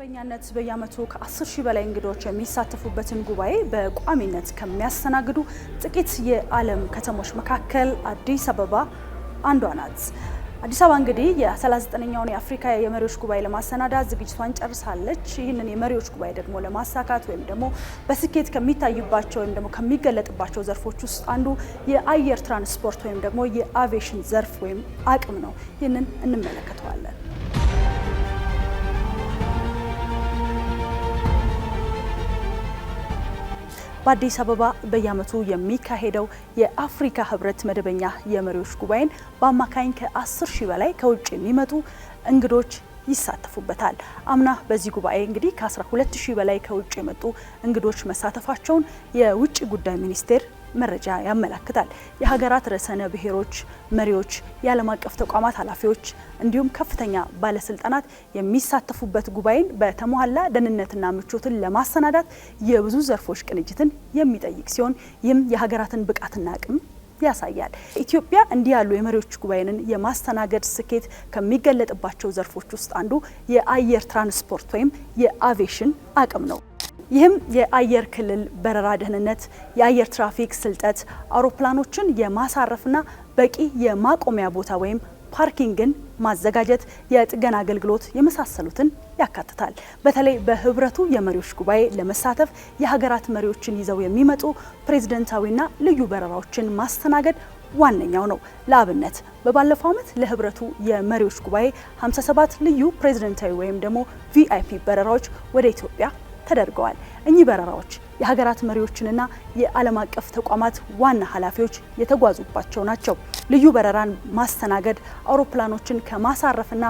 በመደበኛነት በየዓመቱ ከ10 ሺህ በላይ እንግዶች የሚሳተፉበትን ጉባኤ በቋሚነት ከሚያስተናግዱ ጥቂት የዓለም ከተሞች መካከል አዲስ አበባ አንዷ ናት። አዲስ አበባ እንግዲህ የ39ኛውን የአፍሪካ የመሪዎች ጉባኤ ለማሰናዳት ዝግጅቷን ጨርሳለች። ይህንን የመሪዎች ጉባኤ ደግሞ ለማሳካት ወይም ደግሞ በስኬት ከሚታዩባቸው ወይም ደግሞ ከሚገለጥባቸው ዘርፎች ውስጥ አንዱ የአየር ትራንስፖርት ወይም ደግሞ የአቪዬሽን ዘርፍ ወይም አቅም ነው። ይህንን እንመለከተዋለን። በአዲስ አበባ በየዓመቱ የሚካሄደው የአፍሪካ ህብረት መደበኛ የመሪዎች ጉባኤን በአማካኝ ከ10 ሺህ በላይ ከውጭ የሚመጡ እንግዶች ይሳተፉበታል። አምና በዚህ ጉባኤ እንግዲህ ከ12 ሺህ በላይ ከውጭ የመጡ እንግዶች መሳተፋቸውን የውጭ ጉዳይ ሚኒስቴር መረጃ ያመለክታል። የሀገራት ርዕሰ ብሔሮች መሪዎች፣ የዓለም አቀፍ ተቋማት ኃላፊዎች እንዲሁም ከፍተኛ ባለስልጣናት የሚሳተፉበት ጉባኤን በተሟላ ደህንነትና ምቾትን ለማሰናዳት የብዙ ዘርፎች ቅንጅትን የሚጠይቅ ሲሆን ይህም የሀገራትን ብቃትና አቅም ያሳያል። ኢትዮጵያ እንዲህ ያሉ የመሪዎች ጉባኤንን የማስተናገድ ስኬት ከሚገለጥባቸው ዘርፎች ውስጥ አንዱ የአየር ትራንስፖርት ወይም የአቪዬሽን አቅም ነው። ይህም የአየር ክልል በረራ ደህንነት፣ የአየር ትራፊክ ስልጠት፣ አውሮፕላኖችን የማሳረፍና በቂ የማቆሚያ ቦታ ወይም ፓርኪንግን ማዘጋጀት፣ የጥገና አገልግሎት የመሳሰሉትን ያካትታል። በተለይ በህብረቱ የመሪዎች ጉባኤ ለመሳተፍ የሀገራት መሪዎችን ይዘው የሚመጡ ፕሬዝዳንታዊና ልዩ በረራዎችን ማስተናገድ ዋነኛው ነው። ለአብነት በባለፈው ዓመት ለህብረቱ የመሪዎች ጉባኤ 57 ልዩ ፕሬዝዳንታዊ ወይም ደግሞ ቪአይፒ በረራዎች ወደ ኢትዮጵያ ተደርገዋል። እኚህ በረራዎች የሀገራት መሪዎችንና የዓለም አቀፍ ተቋማት ዋና ኃላፊዎች የተጓዙባቸው ናቸው። ልዩ በረራን ማስተናገድ አውሮፕላኖችን ከማሳረፍና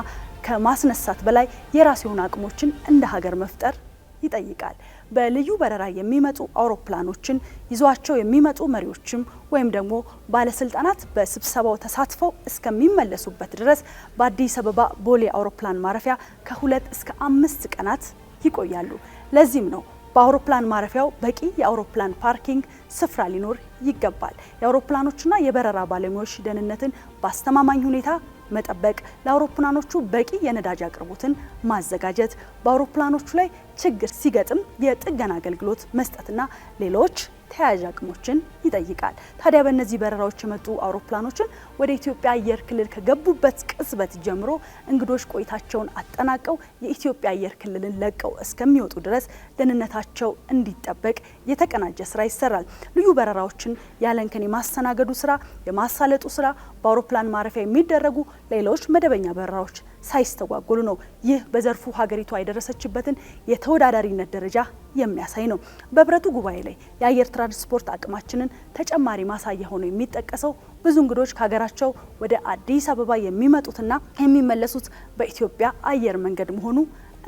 ከማስነሳት በላይ የራስ የሆኑ አቅሞችን እንደ ሀገር መፍጠር ይጠይቃል። በልዩ በረራ የሚመጡ አውሮፕላኖችን ይዟቸው የሚመጡ መሪዎችም ወይም ደግሞ ባለስልጣናት በስብሰባው ተሳትፈው እስከሚመለሱበት ድረስ በአዲስ አበባ ቦሌ አውሮፕላን ማረፊያ ከ2 እስከ 5 ቀናት ይቆያሉ። ለዚህም ነው በአውሮፕላን ማረፊያው በቂ የአውሮፕላን ፓርኪንግ ስፍራ ሊኖር ይገባል። የአውሮፕላኖችና የበረራ ባለሙያዎች ደህንነትን በአስተማማኝ ሁኔታ መጠበቅ፣ ለአውሮፕላኖቹ በቂ የነዳጅ አቅርቦትን ማዘጋጀት፣ በአውሮፕላኖቹ ላይ ችግር ሲገጥም የጥገና አገልግሎት መስጠትና ሌሎች ተያያዥ አቅሞችን ይጠይቃል። ታዲያ በእነዚህ በረራዎች የመጡ አውሮፕላኖችን ወደ ኢትዮጵያ አየር ክልል ከገቡበት ቅጽበት ጀምሮ እንግዶች ቆይታቸውን አጠናቀው የኢትዮጵያ አየር ክልልን ለቀው እስከሚወጡ ድረስ ደህንነታቸው እንዲጠበቅ የተቀናጀ ስራ ይሰራል። ልዩ በረራዎችን ያለንከን የማስተናገዱ ስራ፣ የማሳለጡ ስራ፣ በአውሮፕላን ማረፊያ የሚደረጉ ሌሎች መደበኛ በረራዎች ሳይስተጓጎሉ ነው። ይህ በዘርፉ ሀገሪቷ የደረሰችበትን የተወዳዳሪነት ደረጃ የሚያሳይ ነው። በህብረቱ ጉባኤ ላይ የአየር ትራንስፖርት አቅማችንን ተጨማሪ ማሳያ ሆኖ የሚጠቀሰው ብዙ እንግዶች ከሀገራቸው ወደ አዲስ አበባ የሚመጡትና የሚመለሱት በኢትዮጵያ አየር መንገድ መሆኑ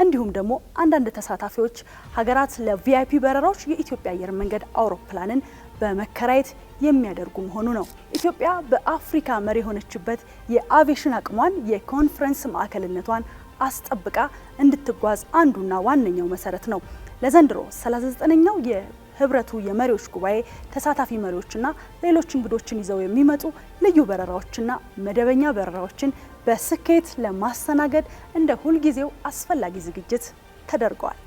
እንዲሁም ደግሞ አንዳንድ ተሳታፊዎች ሀገራት ለቪአይፒ በረራዎች የኢትዮጵያ አየር መንገድ አውሮፕላንን በመከራየት የሚያደርጉ መሆኑ ነው። ኢትዮጵያ በአፍሪካ መሪ የሆነችበት የአቪዬሽን አቅሟን የኮንፈረንስ ማዕከልነቷን አስጠብቃ እንድትጓዝ አንዱና ዋነኛው መሰረት ነው። ለዘንድሮ 39ኛው የህብረቱ የመሪዎች ጉባኤ ተሳታፊ መሪዎችና ሌሎች እንግዶችን ይዘው የሚመጡ ልዩ በረራዎችና መደበኛ በረራዎችን በስኬት ለማስተናገድ እንደ ሁልጊዜው አስፈላጊ ዝግጅት ተደርገዋል።